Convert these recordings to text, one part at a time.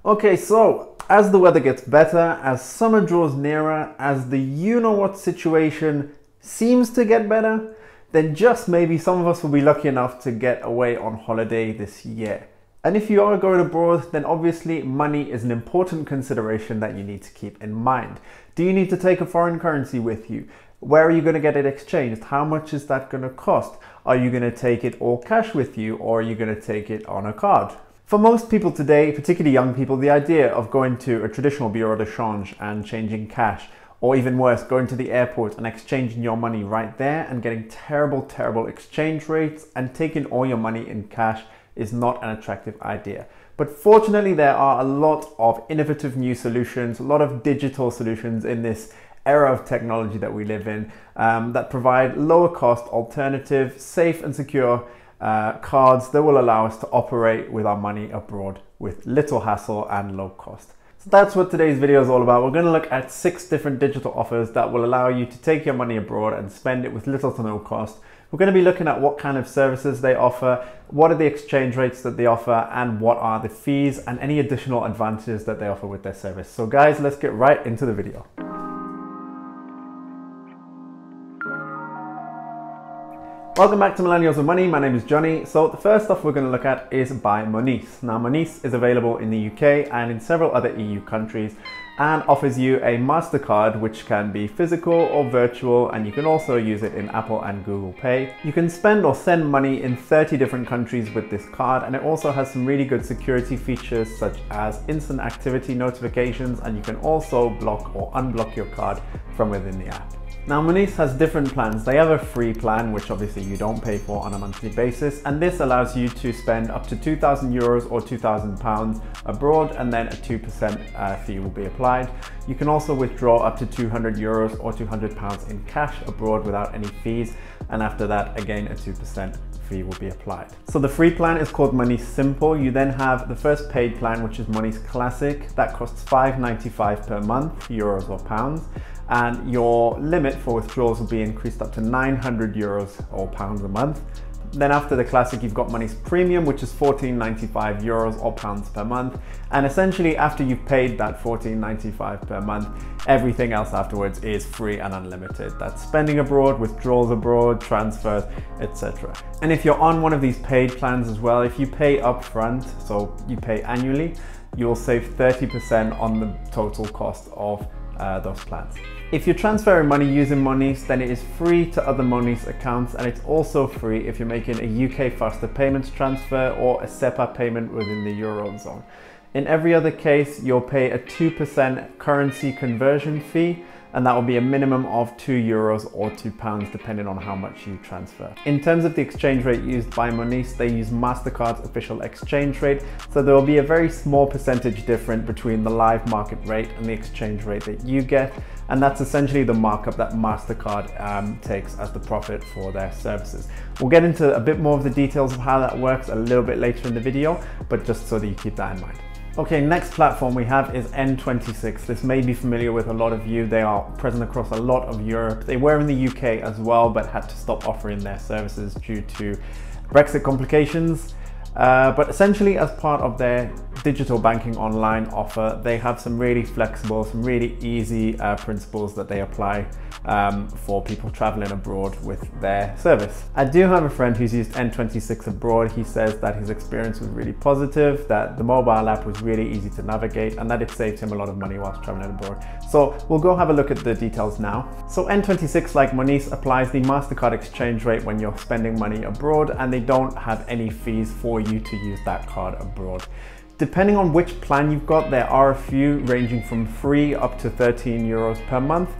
Okay, so as the weather gets better, as summer draws nearer, as the you-know-what situation seems to get better, then just maybe some of us will be lucky enough to get away on holiday this year. And if you are going abroad, then obviously money is an important consideration that you need to keep in mind. Do you need to take a foreign currency with you? Where are you going to get it exchanged? How much is that going to cost? Are you going to take it all cash with you, or are you going to take it on a card? For most people today, particularly young people, the idea of going to a traditional bureau de change and changing cash, or even worse, going to the airport and exchanging your money right there and getting terrible exchange rates and taking all your money in cash is not an attractive idea. But fortunately, there are a lot of innovative new solutions, a lot of digital solutions in this era of technology that we live in that provide lower cost, alternative, safe and secure cards that will allow us to operate with our money abroad with little hassle and low cost. So that's what today's video is all about. We're going to look at 6 different digital offers that will allow you to take your money abroad and spend it with little to no cost. We're going to be looking at what kind of services they offer, what are the exchange rates that they offer, and what are the fees and any additional advantages that they offer with their service. So guys, let's get right into the video. Welcome back to Millennials with Money. My name is Johnny. So the first stuff we're going to look at is by Monese. Now Monese is available in the UK and in several other EU countries and offers you a MasterCard which can be physical or virtual, and you can also use it in Apple and Google Pay. You can spend or send money in 30 different countries with this card, and it also has some really good security features such as instant activity notifications, and you can also block or unblock your card from within the app. Now Monese has different plans. They have a free plan, which obviously you don't pay for on a monthly basis, and this allows you to spend up to €2,000 or £2,000 abroad, and then a 2% fee will be applied. You can also withdraw up to €200 or £200 in cash abroad without any fees, and after that again a 2% fee will be applied. So the free plan is called Monese Simple. You then have the first paid plan, which is Monese Classic. That costs €5.95 per month, euros or pounds, and your limit for withdrawals will be increased up to €900 or pounds a month. Then after the Classic, you've got Monese Premium, which is €14.95 or pounds per month. And essentially after you've paid that €14.95 per month, everything else afterwards is free and unlimited. That's spending abroad, withdrawals abroad, transfers, etc. And if you're on one of these paid plans as well, if you pay upfront, so you pay annually, you'll save 30% on the total cost of those plans. If you're transferring money using Monese, then it is free to other Monese accounts, and it's also free if you're making a UK faster payments transfer or a SEPA payment within the Eurozone. In every other case, you'll pay a 2% currency conversion fee, and that will be a minimum of €2 or £2 depending on how much you transfer. In terms of the exchange rate used by Monese, they use MasterCard's official exchange rate, so there will be a very small percentage difference between the live market rate and the exchange rate that you get, and that's essentially the markup that MasterCard takes as the profit for their services. We'll get into a bit more of the details of how that works a little bit later in the video, but just so that you keep that in mind. Okay, next platform we have is N26. This may be familiar with a lot of you. They are present across a lot of Europe. They were in the UK as well, but had to stop offering their services due to Brexit complications. But essentially, as part of their digital banking online offer, they have some really flexible, some really easy principles that they apply for people traveling abroad with their service. I do have a friend who's used N26 abroad. He says that his experience was really positive, that the mobile app was really easy to navigate, and that it saved him a lot of money whilst traveling abroad. So we'll go have a look at the details now. So N26, like Monese, applies the MasterCard exchange rate when you're spending money abroad, and they don't have any fees for you to use that card abroad. Depending on which plan you've got, there are a few ranging from free up to €13 per month.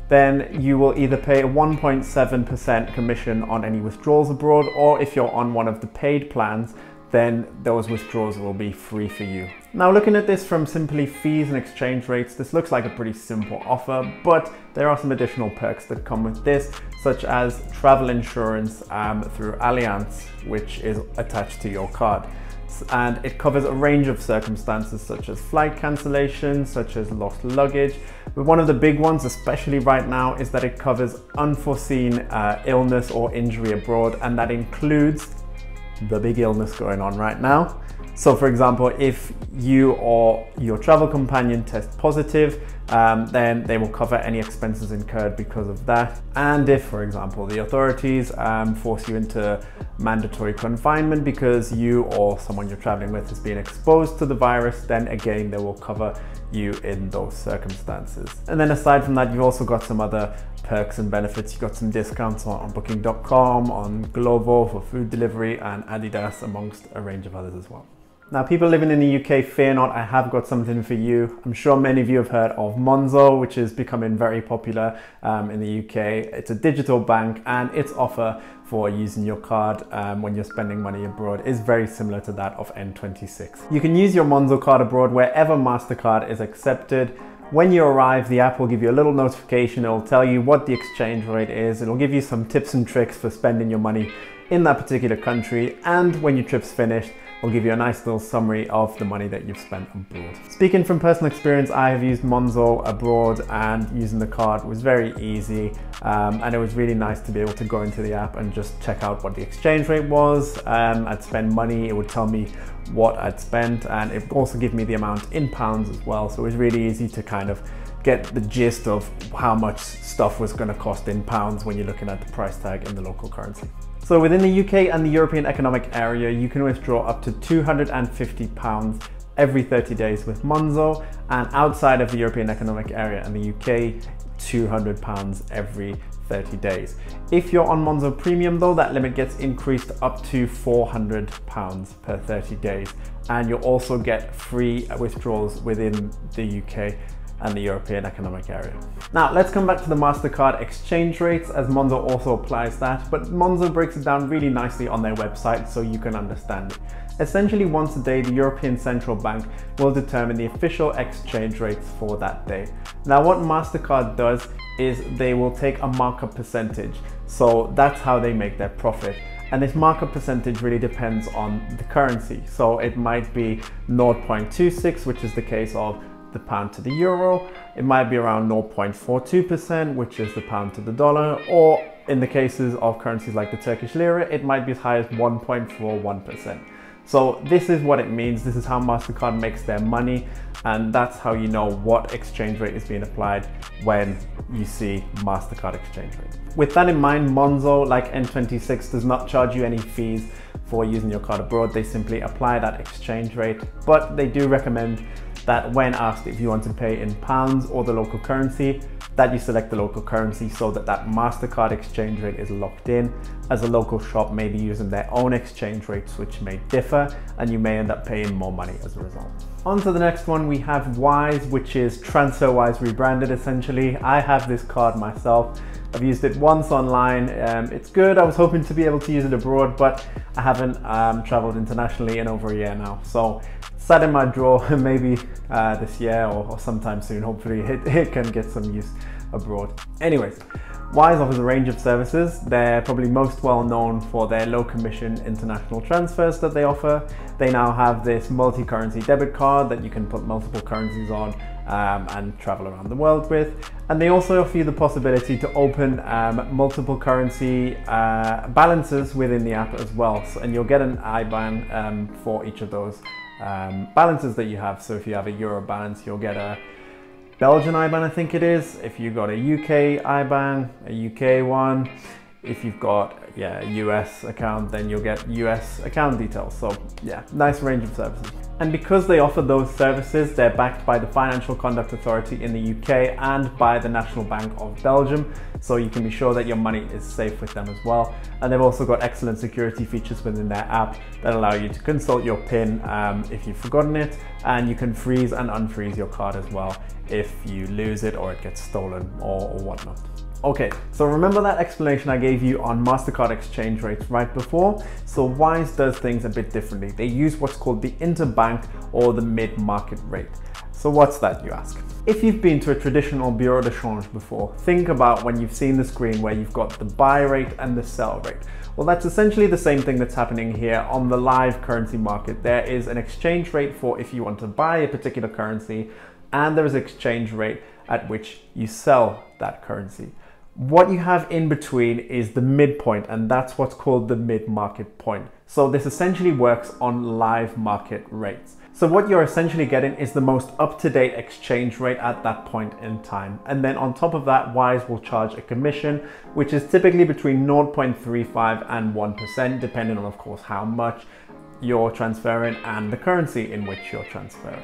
Then you will either pay a 1.7% commission on any withdrawals abroad, or if you're on one of the paid plans, then those withdrawals will be free for you. Now, looking at this from simply fees and exchange rates, this looks like a pretty simple offer, but there are some additional perks that come with this, such as travel insurance through Allianz, which is attached to your card. And it covers a range of circumstances such as flight cancellations, such as lost luggage. But one of the big ones, especially right now, is that it covers unforeseen illness or injury abroad, and that includes the big illness going on right now, So for example, if you or your travel companion test positive, then they will cover any expenses incurred because of that. And if, for example, the authorities force you into mandatory confinement because you or someone you're traveling with has been exposed to the virus, then again, they will cover you in those circumstances. And then aside from that, you've also got some other perks and benefits. You've got some discounts on booking.com, on Glovo for food delivery, and Adidas, amongst a range of others as well. Now, people living in the UK, fear not, I have got something for you. I'm sure many of you have heard of Monzo, which is becoming very popular in the UK. It's a digital bank, and its offer for using your card when you're spending money abroad is very similar to that of N26. You can use your Monzo card abroad wherever MasterCard is accepted. When you arrive, the app will give you a little notification. It'll tell you what the exchange rate is. It'll give you some tips and tricks for spending your money in that particular country. And when your trip's finished, it'll give you a nice little summary of the money that you've spent abroad. Speaking from personal experience, I have used Monzo abroad, and using the card was very easy. And it was really nice to be able to go into the app and just check out what the exchange rate was. I'd spend money, it would tell me what I'd spent, and it would also give me the amount in pounds as well. So it was really easy to kind of get the gist of how much stuff was going to cost in pounds when you're looking at the price tag in the local currency. So within the UK and the European Economic Area, you can withdraw up to £250 every 30 days with Monzo, and outside of the European Economic Area and the UK, £200 every 30 days. If you're on Monzo Premium though, that limit gets increased up to £400 per 30 days, and you'll also get free withdrawals within the UK and the European Economic Area. Now let's come back to the MasterCard exchange rates, as Monzo also applies that, but Monzo breaks it down really nicely on their website so you can understand it. Essentially, once a day, the European Central Bank will determine the official exchange rates for that day. Now what MasterCard does is they will take a markup percentage. So that's how they make their profit. And this markup percentage really depends on the currency. So it might be 0.26, which is the case of the pound to the euro. It might be around 0.42%, which is the pound to the dollar, or in the cases of currencies like the Turkish lira, it might be as high as 1.41%. So this is what it means. This is how MasterCard makes their money, and that's how you know what exchange rate is being applied when you see MasterCard exchange rate. With that in mind, Monzo, like N26, does not charge you any fees for using your card abroad. They simply apply that exchange rate, but they do recommend that when asked if you want to pay in pounds or the local currency, that you select the local currency so that that MasterCard exchange rate is locked in, as a local shop may be using their own exchange rates, which may differ, and you may end up paying more money as a result. On to the next one, we have Wise, which is TransferWise rebranded essentially. I have this card myself. I've used it once online. It's good. I was hoping to be able to use it abroad, but I haven't traveled internationally in over a year now. So sat in my drawer, maybe this year or sometime soon. Hopefully it can get some use abroad. Anyways, Wise offers a range of services. They're probably most well known for their low commission international transfers that they offer. They now have this multi-currency debit card that you can put multiple currencies on and travel around the world with. And they also offer you the possibility to open multiple currency balances within the app as well. And you'll get an IBAN for each of those balances that you have. So if you have a Euro balance, you'll get a Belgian IBAN, I think it is. If you've got a UK IBAN, a UK one. If you've got a US account, then you'll get US account details. So yeah, nice range of services. And because they offer those services, they're backed by the Financial Conduct Authority in the UK and by the National Bank of Belgium. So you can be sure that your money is safe with them as well. And they've also got excellent security features within their app that allow you to consult your PIN if you've forgotten it, and you can freeze and unfreeze your card as well if you lose it or it gets stolen or whatnot. Okay, so remember that explanation I gave you on MasterCard exchange rates right before? So Wise does things a bit differently. They use what's called the interbank or the mid-market rate. So what's that, you ask? If you've been to a traditional bureau de change before, think about when you've seen the screen where you've got the buy rate and the sell rate. Well, that's essentially the same thing that's happening here on the live currency market. There is an exchange rate for if you want to buy a particular currency, and there is an exchange rate at which you sell that currency. What you have in between is the midpoint, and that's what's called the mid-market point. So this essentially works on live market rates. So what you're essentially getting is the most up-to-date exchange rate at that point in time. And then on top of that, Wise will charge a commission, which is typically between 0.35 and 1%, depending on, of course, how much you're transferring and the currency in which you're transferring.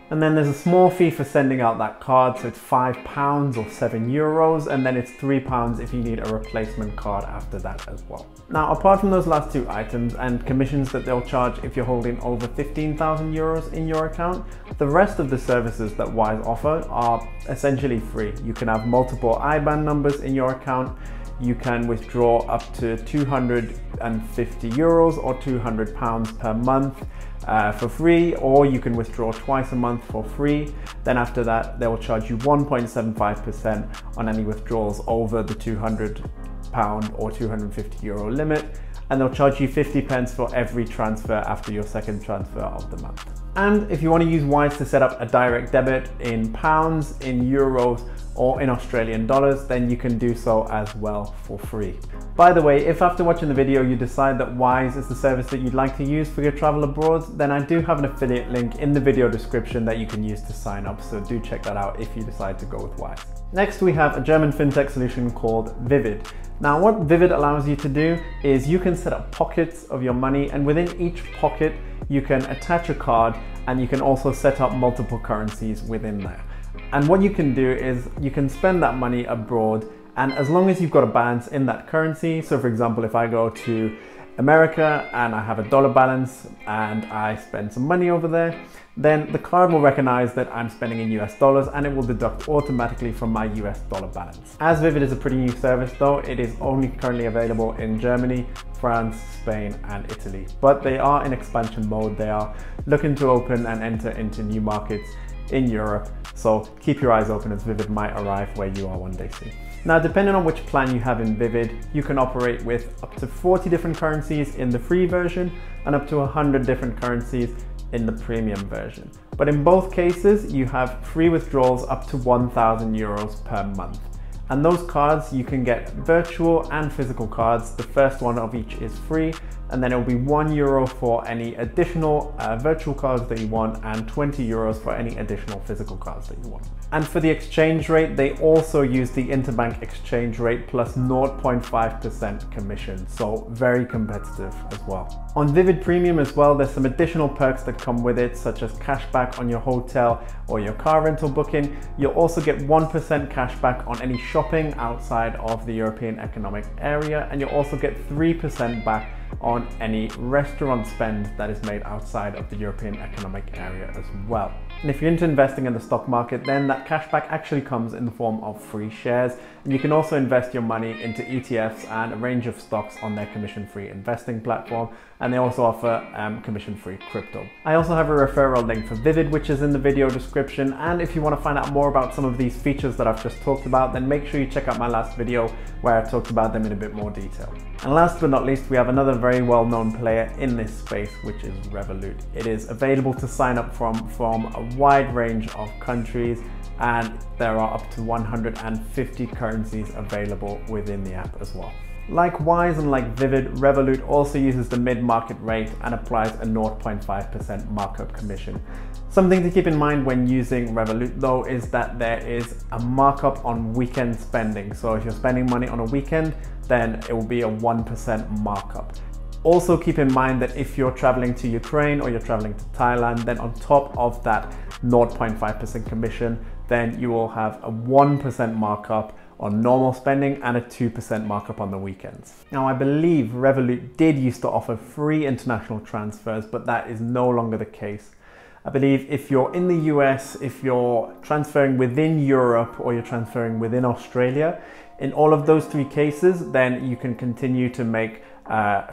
And then there's a small fee for sending out that card, so it's £5 or €7, and then it's £3 if you need a replacement card after that as well. Now, apart from those last two items and commissions that they'll charge if you're holding over €15,000 in your account, the rest of the services that Wise offer are essentially free. You can have multiple IBAN numbers in your account. You can withdraw up to €250 or £200 per month for free, or you can withdraw twice a month for free. Then after that, they will charge you 1.75% on any withdrawals over the £200 or €250 limit, and they'll charge you 50 pence for every transfer after your second transfer of the month. And if you want to use Wise to set up a direct debit in pounds, in euros, or in Australian dollars, then you can do so as well for free. By the way, if after watching the video you decide that Wise is the service that you'd like to use for your travel abroad, then I do have an affiliate link in the video description that you can use to sign up, so do check that out if you decide to go with Wise. Next, we have a German fintech solution called Vivid. Now, what Vivid allows you to do is you can set up pockets of your money, and within each pocket you can attach a card, and you can also set up multiple currencies within there. And what you can do is you can spend that money abroad, and as long as you've got a balance in that currency, so for example, if I go to America and I have a dollar balance and I spend some money over there, then the card will recognize that I'm spending in US dollars and it will deduct automatically from my US dollar balance. As Vivid is a pretty new service though, it is only currently available in Germany, France, Spain and Italy, but they are in expansion mode. They are looking to open and enter into new markets in Europe, so keep your eyes open as Vivid might arrive where you are one day soon. Now, depending on which plan you have in Vivid, you can operate with up to 40 different currencies in the free version and up to 100 different currencies in the premium version. But in both cases, you have free withdrawals up to €1,000 per month. And those cards, you can get virtual and physical cards. The first one of each is free, and then it will be €1 for any additional virtual cards that you want and €20 for any additional physical cards that you want. And for the exchange rate, they also use the interbank exchange rate plus 0.5% commission, so very competitive as well. On Vivid Premium as well, there's some additional perks that come with it, such as cashback on your hotel or your car rental booking. You'll also get 1% cashback on any shopping outside of the European Economic Area, and you'll also get 3% back on any restaurant spend that is made outside of the European Economic Area as well. And if you're into investing in the stock market, then that cashback actually comes in the form of free shares, and you can also invest your money into ETFs and a range of stocks on their commission-free investing platform, and they also offer commission-free crypto. I also have a referral link for Vivid, which is in the video description, and if you want to find out more about some of these features that I've just talked about, then make sure you check out my last video where I talked about them in a bit more detail. And last but not least, we have another very well-known player in this space, which is Revolut. It is available to sign up from a wide range of countries, and there are up to 150 currencies available within the app as well. Like Wise and like Vivid, Revolut also uses the mid-market rate and applies a 0.5% markup commission. Something to keep in mind when using Revolut though is that there is a markup on weekend spending. So if you're spending money on a weekend, then it will be a 1% markup. Also keep in mind that if you're traveling to Ukraine or you're traveling to Thailand, then on top of that 0.5% commission, then you will have a 1% markup on normal spending and a 2% markup on the weekends. Now, I believe Revolut did used to offer free international transfers, but that is no longer the case. I believe if you're in the US, if you're transferring within Europe or you're transferring within Australia, in all of those three cases, then you can continue to make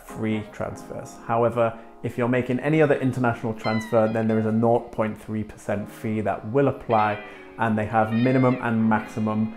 free transfers. However, if you're making any other international transfer, then there is a 0.3% fee that will apply, and they have minimum and maximum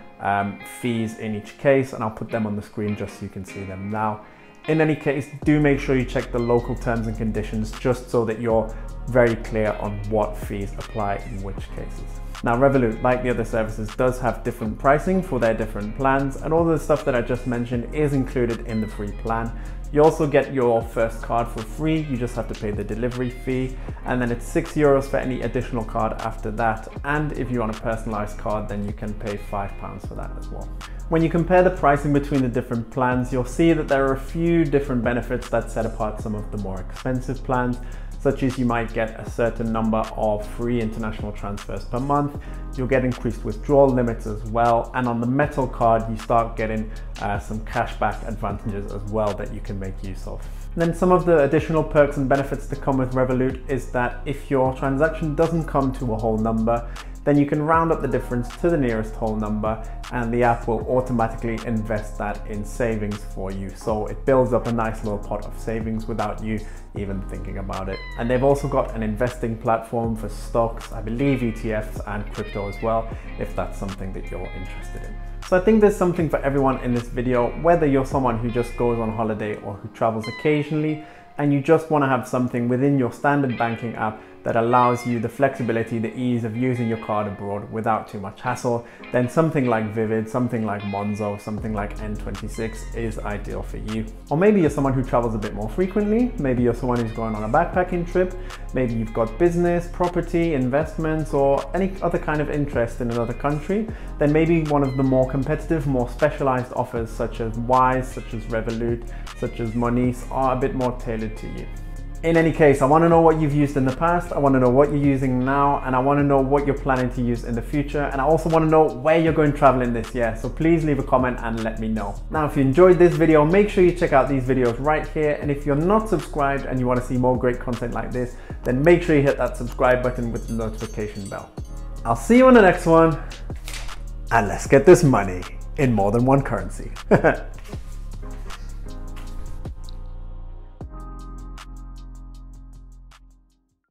fees in each case, and I'll put them on the screen just so you can see them now. In any case, do make sure you check the local terms and conditions just so that you're very clear on what fees apply in which cases. Now Revolut, like the other services, does have different pricing for their different plans, and all the stuff that I just mentioned is included in the free plan. You also get your first card for free, you just have to pay the delivery fee, and then it's €6 for any additional card after that, and if you want a personalized card then you can pay £5 for that as well. When you compare the pricing between the different plans, you'll see that there are a few different benefits that set apart some of the more expensive plans, such as you might get a certain number of free international transfers per month, you'll get increased withdrawal limits as well, and on the metal card you start getting some cashback advantages as well that you can make use of. And then some of the additional perks and benefits that come with Revolut is that if your transaction doesn't come to a whole number, then you can round up the difference to the nearest whole number, and the app will automatically invest that in savings for you. So it builds up a nice little pot of savings without you even thinking about it. And they've also got an investing platform for stocks, I believe ETFs and crypto as well, if that's something that you're interested in. So I think there's something for everyone in this video, whether you're someone who just goes on holiday or who travels occasionally, and you just want to have something within your standard banking app that allows you the flexibility, the ease of using your card abroad without too much hassle, then something like Vivid, something like Monzo, something like N26 is ideal for you. Or maybe you're someone who travels a bit more frequently, maybe you're someone who's going on a backpacking trip, maybe you've got business, property, investments, or any other kind of interest in another country, then maybe one of the more competitive, more specialized offers such as Wise, such as Revolut, such as Monese are a bit more tailored to you. In any case, I want to know what you've used in the past, I want to know what you're using now, and I want to know what you're planning to use in the future, and I also want to know where you're going traveling this year, so please leave a comment and let me know. Now, if you enjoyed this video, make sure you check out these videos right here, and if you're not subscribed and you want to see more great content like this, then make sure you hit that subscribe button with the notification bell. I'll see you on the next one, and let's get this money in more than one currency.